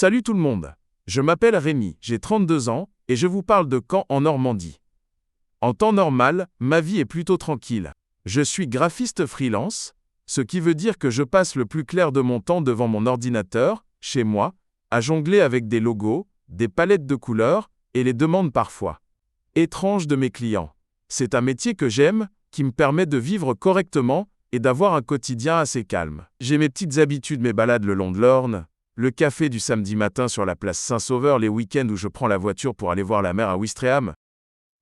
Salut tout le monde. Je m'appelle Rémi, j'ai 32 ans, et je vous parle de Caen en Normandie. En temps normal, ma vie est plutôt tranquille. Je suis graphiste freelance, ce qui veut dire que je passe le plus clair de mon temps devant mon ordinateur, chez moi, à jongler avec des logos, des palettes de couleurs, et les demandes parfois étranges de mes clients. C'est un métier que j'aime, qui me permet de vivre correctement et d'avoir un quotidien assez calme. J'ai mes petites habitudes, mes balades le long de l'Orne, le café du samedi matin sur la place Saint-Sauveur, les week-ends où je prends la voiture pour aller voir la mer à Ouistreham.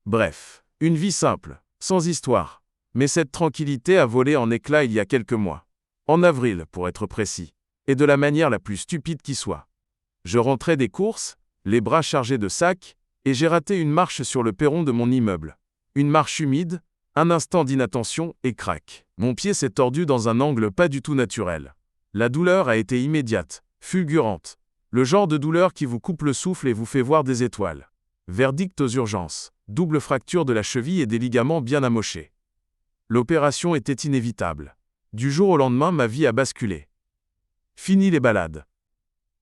Bref, une vie simple, sans histoire. Mais cette tranquillité a volé en éclats il y a quelques mois. En avril, pour être précis. Et de la manière la plus stupide qui soit. Je rentrais des courses, les bras chargés de sacs, et j'ai raté une marche sur le perron de mon immeuble. Une marche humide, un instant d'inattention et crac. Mon pied s'est tordu dans un angle pas du tout naturel. La douleur a été immédiate, fulgurante. Le genre de douleur qui vous coupe le souffle et vous fait voir des étoiles. Verdict aux urgences. Double fracture de la cheville et des ligaments bien amochés. L'opération était inévitable. Du jour au lendemain, ma vie a basculé. Fini les balades.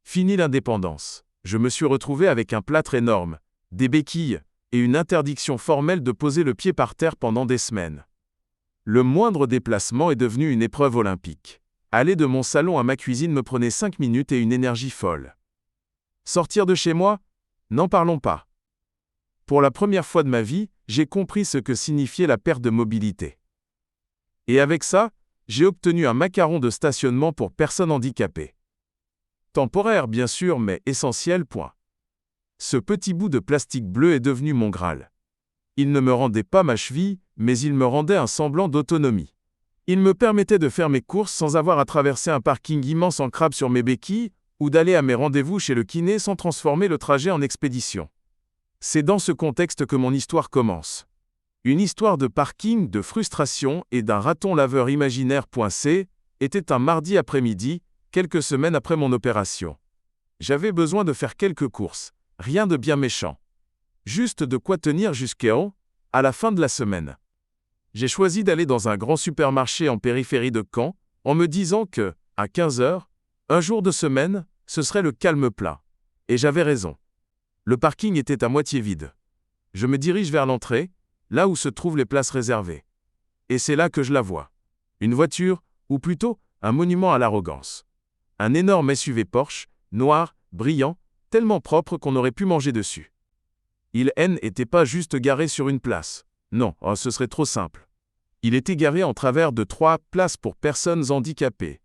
Fini l'indépendance. Je me suis retrouvé avec un plâtre énorme, des béquilles, et une interdiction formelle de poser le pied par terre pendant des semaines. Le moindre déplacement est devenu une épreuve olympique. Aller de mon salon à ma cuisine me prenait 5 minutes et une énergie folle. Sortir de chez moi? N'en parlons pas. Pour la première fois de ma vie, j'ai compris ce que signifiait la perte de mobilité. Et avec ça, j'ai obtenu un macaron de stationnement pour personnes handicapées. Temporaire bien sûr, mais essentiel, point. Ce petit bout de plastique bleu est devenu mon Graal. Il ne me rendait pas ma cheville, mais il me rendait un semblant d'autonomie. Il me permettait de faire mes courses sans avoir à traverser un parking immense en crabe sur mes béquilles, ou d'aller à mes rendez-vous chez le kiné sans transformer le trajet en expédition. C'est dans ce contexte que mon histoire commence. Une histoire de parking, de frustration et d'un raton laveur imaginaire. C. Était un mardi après-midi, quelques semaines après mon opération. J'avais besoin de faire quelques courses, rien de bien méchant. Juste de quoi tenir à la fin de la semaine. J'ai choisi d'aller dans un grand supermarché en périphérie de Caen, en me disant que, à 15 heures, un jour de semaine, ce serait le calme plat. Et j'avais raison. Le parking était à moitié vide. Je me dirige vers l'entrée, là où se trouvent les places réservées. Et c'est là que je la vois. Une voiture, ou plutôt, un monument à l'arrogance. Un énorme SUV Porsche, noir, brillant, tellement propre qu'on aurait pu manger dessus. Il n'était pas juste garé sur une place. Non, ce serait trop simple. Il était garé en travers de 3 places pour personnes handicapées.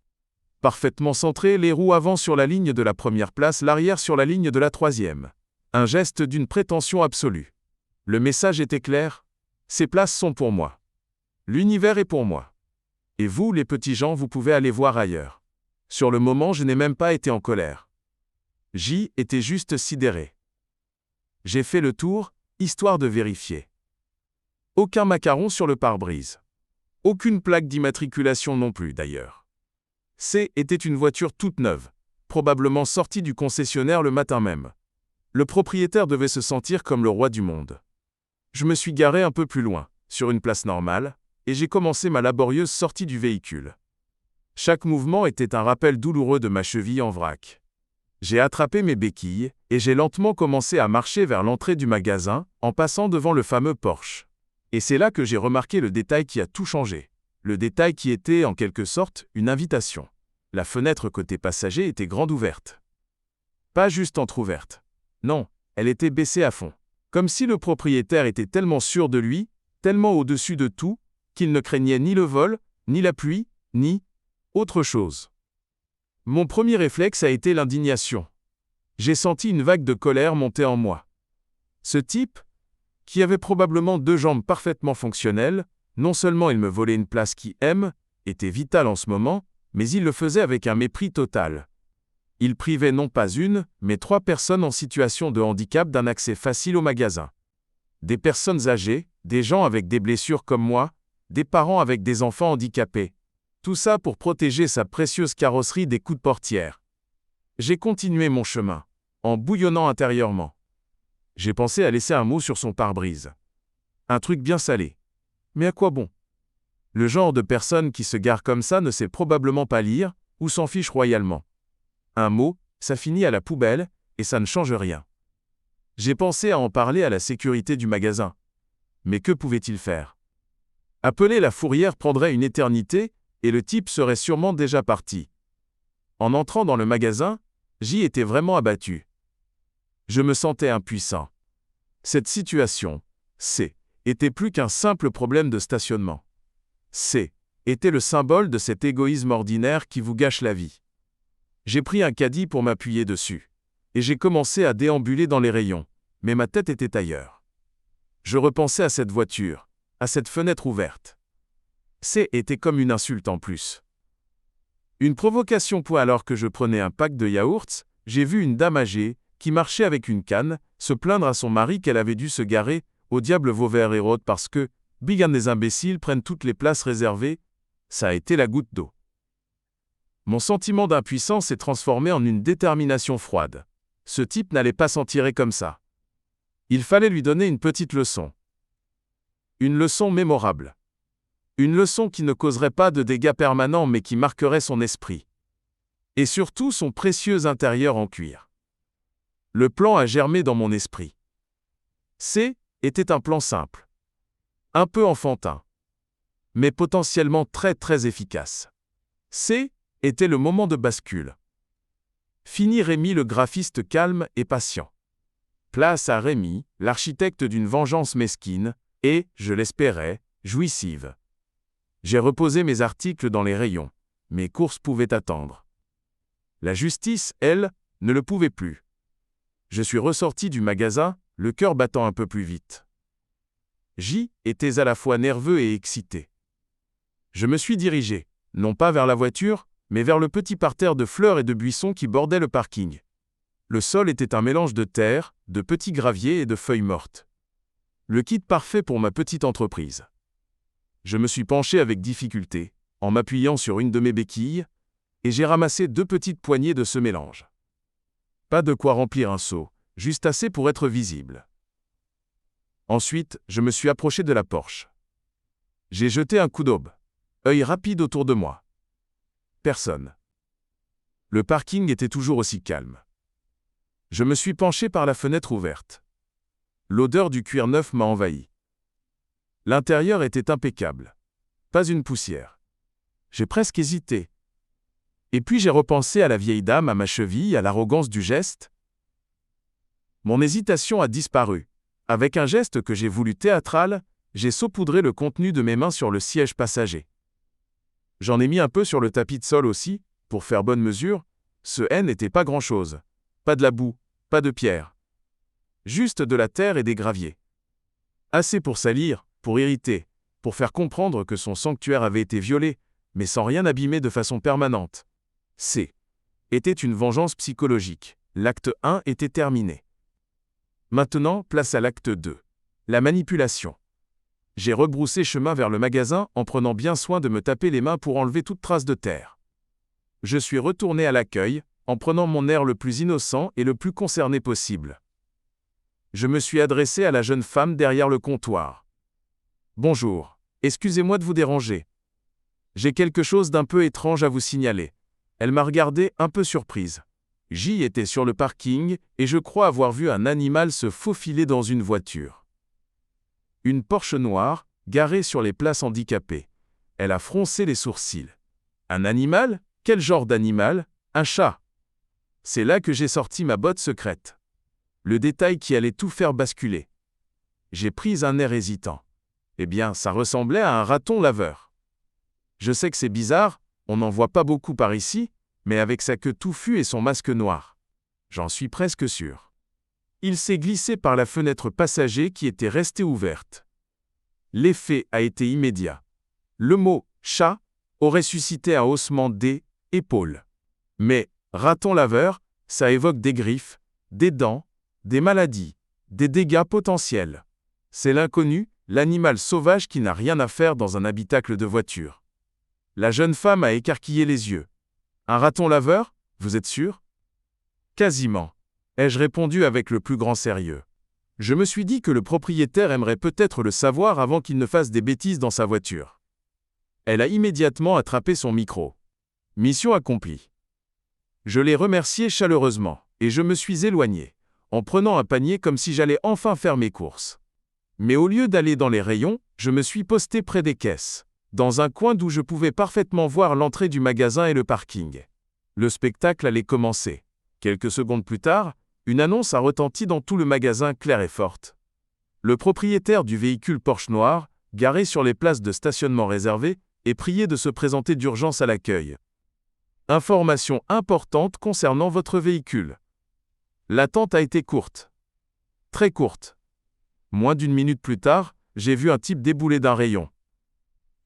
Parfaitement centré, les roues avant sur la ligne de la première place, l'arrière sur la ligne de la troisième. Un geste d'une prétention absolue. Le message était clair. Ces places sont pour moi. L'univers est pour moi. Et vous, les petits gens, vous pouvez aller voir ailleurs. Sur le moment, je n'ai même pas été en colère. J'y étais juste sidéré. J'ai fait le tour, histoire de vérifier. Aucun macaron sur le pare-brise. Aucune plaque d'immatriculation non plus, d'ailleurs. C était une voiture toute neuve, probablement sortie du concessionnaire le matin même. Le propriétaire devait se sentir comme le roi du monde. Je me suis garé un peu plus loin, sur une place normale, et j'ai commencé ma laborieuse sortie du véhicule. Chaque mouvement était un rappel douloureux de ma cheville en vrac. J'ai attrapé mes béquilles, et j'ai lentement commencé à marcher vers l'entrée du magasin, en passant devant le fameux Porsche. Et c'est là que j'ai remarqué le détail qui a tout changé. Le détail qui était, en quelque sorte, une invitation. La fenêtre côté passager était grande ouverte. Pas juste entrouverte. Non, elle était baissée à fond. Comme si le propriétaire était tellement sûr de lui, tellement au-dessus de tout, qu'il ne craignait ni le vol, ni la pluie, ni autre chose. Mon premier réflexe a été l'indignation. J'ai senti une vague de colère monter en moi. Ce type, qui avait probablement 2 jambes parfaitement fonctionnelles, non seulement il me volait une place qui était vitale en ce moment, mais il le faisait avec un mépris total. Il privait non pas une, mais 3 personnes en situation de handicap d'un accès facile au magasin. Des personnes âgées, des gens avec des blessures comme moi, des parents avec des enfants handicapés. Tout ça pour protéger sa précieuse carrosserie des coups de portière. J'ai continué mon chemin, en bouillonnant intérieurement. J'ai pensé à laisser un mot sur son pare-brise. Un truc bien salé. Mais à quoi bon? Le genre de personne qui se gare comme ça ne sait probablement pas lire, ou s'en fiche royalement. Un mot, ça finit à la poubelle, et ça ne change rien. J'ai pensé à en parler à la sécurité du magasin. Mais que pouvait-il faire? Appeler la fourrière prendrait une éternité, et le type serait sûrement déjà parti. En entrant dans le magasin, j'y étais vraiment abattu. Je me sentais impuissant. Cette situation, était plus qu'un simple problème de stationnement. Était le symbole de cet égoïsme ordinaire qui vous gâche la vie. J'ai pris un caddie pour m'appuyer dessus. Et j'ai commencé à déambuler dans les rayons, mais ma tête était ailleurs. Je repensais à cette voiture, à cette fenêtre ouverte. Était comme une insulte en plus. Une provocation alors que je prenais un pack de yaourts, j'ai vu une dame âgée, qui marchait avec une canne, se plaindre à son mari qu'elle avait dû se garer, au diable Vauvert et Rhodes parce que, bigan des imbéciles prennent toutes les places réservées, ça a été la goutte d'eau. Mon sentiment d'impuissance s'est transformé en une détermination froide. Ce type n'allait pas s'en tirer comme ça. Il fallait lui donner une petite leçon. Une leçon mémorable. Une leçon qui ne causerait pas de dégâts permanents mais qui marquerait son esprit. Et surtout son précieux intérieur en cuir. Le plan a germé dans mon esprit. Était un plan simple. Un peu enfantin. Mais potentiellement très très efficace. Était le moment de bascule. Fini Rémi le graphiste calme et patient. Place à Rémi, l'architecte d'une vengeance mesquine, et, je l'espérais, jouissive. J'ai reposé mes articles dans les rayons. Mes courses pouvaient attendre. La justice, elle, ne le pouvait plus. Je suis ressorti du magasin, le cœur battant un peu plus vite. J'y étais à la fois nerveux et excité. Je me suis dirigé, non pas vers la voiture, mais vers le petit parterre de fleurs et de buissons qui bordait le parking. Le sol était un mélange de terre, de petits graviers et de feuilles mortes. Le kit parfait pour ma petite entreprise. Je me suis penché avec difficulté, en m'appuyant sur une de mes béquilles, et j'ai ramassé 2 petites poignées de ce mélange. Pas de quoi remplir un seau, juste assez pour être visible. Ensuite, je me suis approché de la Porsche. J'ai jeté un coup d'aube. Œil rapide autour de moi. Personne. Le parking était toujours aussi calme. Je me suis penché par la fenêtre ouverte. L'odeur du cuir neuf m'a envahi. L'intérieur était impeccable. Pas une poussière. J'ai presque hésité. Et puis j'ai repensé à la vieille dame à ma cheville, à l'arrogance du geste. Mon hésitation a disparu. Avec un geste que j'ai voulu théâtral, j'ai saupoudré le contenu de mes mains sur le siège passager. J'en ai mis un peu sur le tapis de sol aussi, pour faire bonne mesure. Ce n'était pas grand-chose. Pas de la boue, pas de pierre. Juste de la terre et des graviers. Assez pour salir, pour irriter, pour faire comprendre que son sanctuaire avait été violé, mais sans rien abîmer de façon permanente. Était une vengeance psychologique. L'acte 1 était terminé. Maintenant, place à l'acte 2. La manipulation. J'ai rebroussé chemin vers le magasin en prenant bien soin de me taper les mains pour enlever toute trace de terre. Je suis retourné à l'accueil, en prenant mon air le plus innocent et le plus concerné possible. Je me suis adressé à la jeune femme derrière le comptoir. « Bonjour, excusez-moi de vous déranger. J'ai quelque chose d'un peu étrange à vous signaler. » Elle m'a regardé un peu surprise. J'y étais sur le parking, et je crois avoir vu un animal se faufiler dans une voiture. Une Porsche noire, garée sur les places handicapées. Elle a froncé les sourcils. Un animal? Quel genre d'animal? Un chat. C'est là que j'ai sorti ma botte secrète. Le détail qui allait tout faire basculer. J'ai pris un air hésitant. Eh bien, ça ressemblait à un raton laveur. Je sais que c'est bizarre, on n'en voit pas beaucoup par ici, mais avec sa queue touffue et son masque noir. J'en suis presque sûr. Il s'est glissé par la fenêtre passager qui était restée ouverte. L'effet a été immédiat. Le mot « chat » aurait suscité un haussement des épaules. Mais « raton laveur », ça évoque des griffes, des dents, des maladies, des dégâts potentiels. C'est l'inconnu, l'animal sauvage qui n'a rien à faire dans un habitacle de voiture. La jeune femme a écarquillé les yeux. « Un raton laveur, vous êtes sûr ?» « Quasiment, ai-je répondu avec le plus grand sérieux. Je me suis dit que le propriétaire aimerait peut-être le savoir avant qu'il ne fasse des bêtises dans sa voiture. Elle a immédiatement attrapé son micro. Mission accomplie. Je l'ai remercié chaleureusement, et je me suis éloigné, en prenant un panier comme si j'allais enfin faire mes courses. Mais au lieu d'aller dans les rayons, je me suis posté près des caisses, dans un coin d'où je pouvais parfaitement voir l'entrée du magasin et le parking. Le spectacle allait commencer. Quelques secondes plus tard, une annonce a retenti dans tout le magasin claire et forte. Le propriétaire du véhicule Porsche noir, garé sur les places de stationnement réservées, est prié de se présenter d'urgence à l'accueil. Information importante concernant votre véhicule. L'attente a été courte. Très courte. Moins d'une minute plus tard, j'ai vu un type débouler d'un rayon.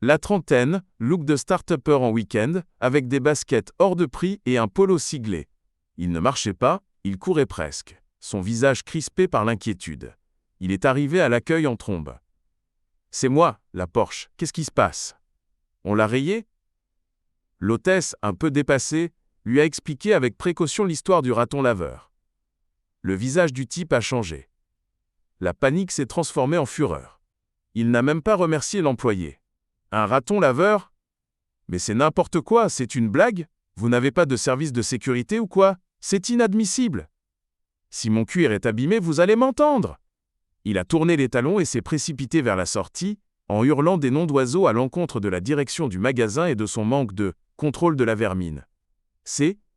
La trentaine, look de start-upper en week-end, avec des baskets hors de prix et un polo siglé. Il ne marchait pas, il courait presque, son visage crispé par l'inquiétude. Il est arrivé à l'accueil en trombe. « C'est moi, la Porsche, qu'est-ce qui se passe ? On l'a rayé ?» L'hôtesse, un peu dépassée, lui a expliqué avec précaution l'histoire du raton laveur. Le visage du type a changé. La panique s'est transformée en fureur. Il n'a même pas remercié l'employé. Un raton laveur ? Mais c'est n'importe quoi, c'est une blague ? Vous n'avez pas de service de sécurité ou quoi ? C'est inadmissible. Si mon cuir est abîmé, vous allez m'entendre. Il a tourné les talons et s'est précipité vers la sortie, en hurlant des noms d'oiseaux à l'encontre de la direction du magasin et de son manque de contrôle de la vermine.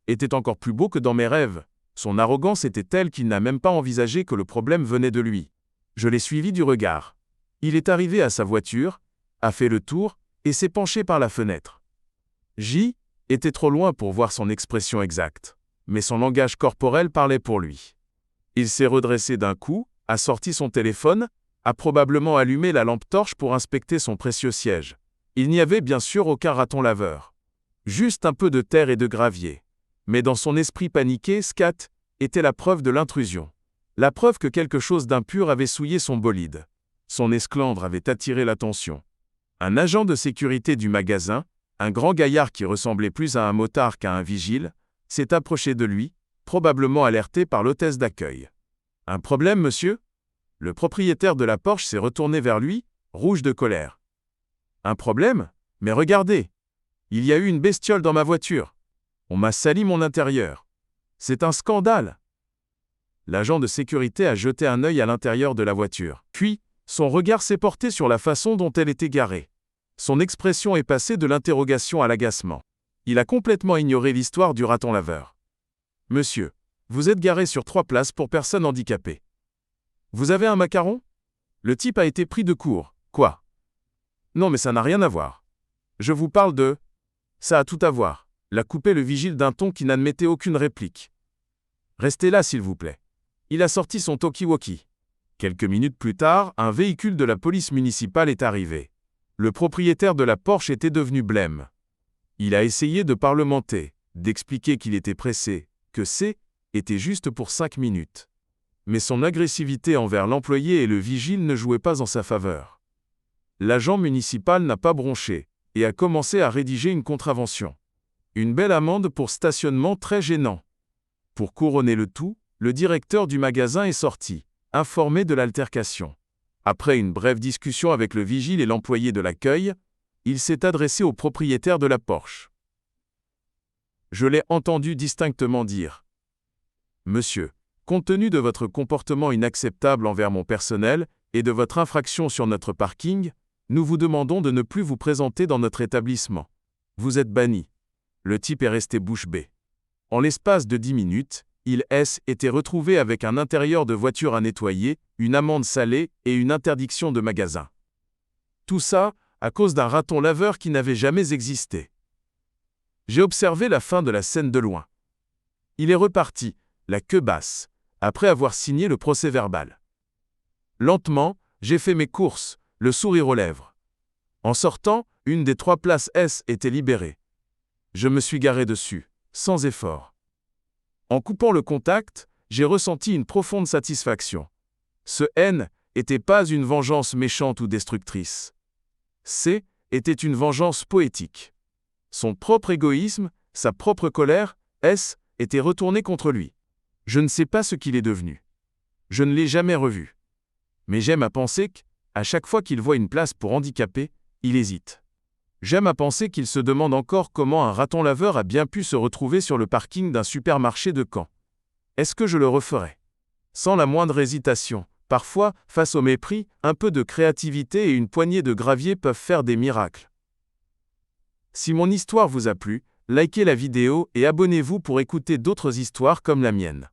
Était encore plus beau que dans mes rêves. Son arrogance était telle qu'il n'a même pas envisagé que le problème venait de lui. Je l'ai suivi du regard. Il est arrivé à sa voiture, a fait le tour, et s'est penché par la fenêtre. J était trop loin pour voir son expression exacte, mais son langage corporel parlait pour lui. Il s'est redressé d'un coup, a sorti son téléphone, a probablement allumé la lampe torche pour inspecter son précieux siège. Il n'y avait bien sûr aucun raton laveur. Juste un peu de terre et de gravier. Mais dans son esprit paniqué, scat était la preuve de l'intrusion. La preuve que quelque chose d'impur avait souillé son bolide. Son esclandre avait attiré l'attention. Un agent de sécurité du magasin, un grand gaillard qui ressemblait plus à un motard qu'à un vigile, s'est approché de lui, probablement alerté par l'hôtesse d'accueil. « Un problème, monsieur ?» Le propriétaire de la Porsche s'est retourné vers lui, rouge de colère. « Un problème ? Mais regardez ! Il y a eu une bestiole dans ma voiture. On m'a sali mon intérieur. C'est un scandale !» L'agent de sécurité a jeté un œil à l'intérieur de la voiture. Puis, son regard s'est porté sur la façon dont elle était garée. Son expression est passée de l'interrogation à l'agacement. Il a complètement ignoré l'histoire du raton laveur. « Monsieur, vous êtes garé sur 3 places pour personnes handicapées. Vous avez un macaron ? » Le type a été pris de court. « Quoi ? Non mais ça n'a rien à voir. Je vous parle de… Ça a tout à voir. » L'a coupé le vigile d'un ton qui n'admettait aucune réplique. « Restez là s'il vous plaît. » Il a sorti son talkie-walkie. Quelques minutes plus tard, un véhicule de la police municipale est arrivé. Le propriétaire de la Porsche était devenu blême. Il a essayé de parlementer, d'expliquer qu'il était pressé, que était juste pour 5 minutes. Mais son agressivité envers l'employé et le vigile ne jouait pas en sa faveur. L'agent municipal n'a pas bronché, et a commencé à rédiger une contravention. Une belle amende pour stationnement très gênant. Pour couronner le tout, le directeur du magasin est sorti, informé de l'altercation. Après une brève discussion avec le vigile et l'employé de l'accueil, il s'est adressé au propriétaire de la Porsche. Je l'ai entendu distinctement dire : « Monsieur, compte tenu de votre comportement inacceptable envers mon personnel et de votre infraction sur notre parking, nous vous demandons de ne plus vous présenter dans notre établissement. Vous êtes banni. » Le type est resté bouche bée. En l'espace de 10 minutes, il était retrouvé avec un intérieur de voiture à nettoyer, une amende salée et une interdiction de magasin. Tout ça, à cause d'un raton laveur qui n'avait jamais existé. J'ai observé la fin de la scène de loin. Il est reparti, la queue basse, après avoir signé le procès-verbal. Lentement, j'ai fait mes courses, le sourire aux lèvres. En sortant, une des 3 places S était libérée. Je me suis garé dessus, sans effort. En coupant le contact, j'ai ressenti une profonde satisfaction. Ce N n'était pas une vengeance méchante ou destructrice. Était une vengeance poétique. Son propre égoïsme, sa propre colère, étaient retournés contre lui. Je ne sais pas ce qu'il est devenu. Je ne l'ai jamais revu. Mais j'aime à penser qu'à chaque fois qu'il voit une place pour handicapés, il hésite. J'aime à penser qu'il se demande encore comment un raton laveur a bien pu se retrouver sur le parking d'un supermarché de Caen. Est-ce que je le referais? Sans la moindre hésitation. Parfois, face au mépris, un peu de créativité et une poignée de gravier peuvent faire des miracles. Si mon histoire vous a plu, likez la vidéo et abonnez-vous pour écouter d'autres histoires comme la mienne.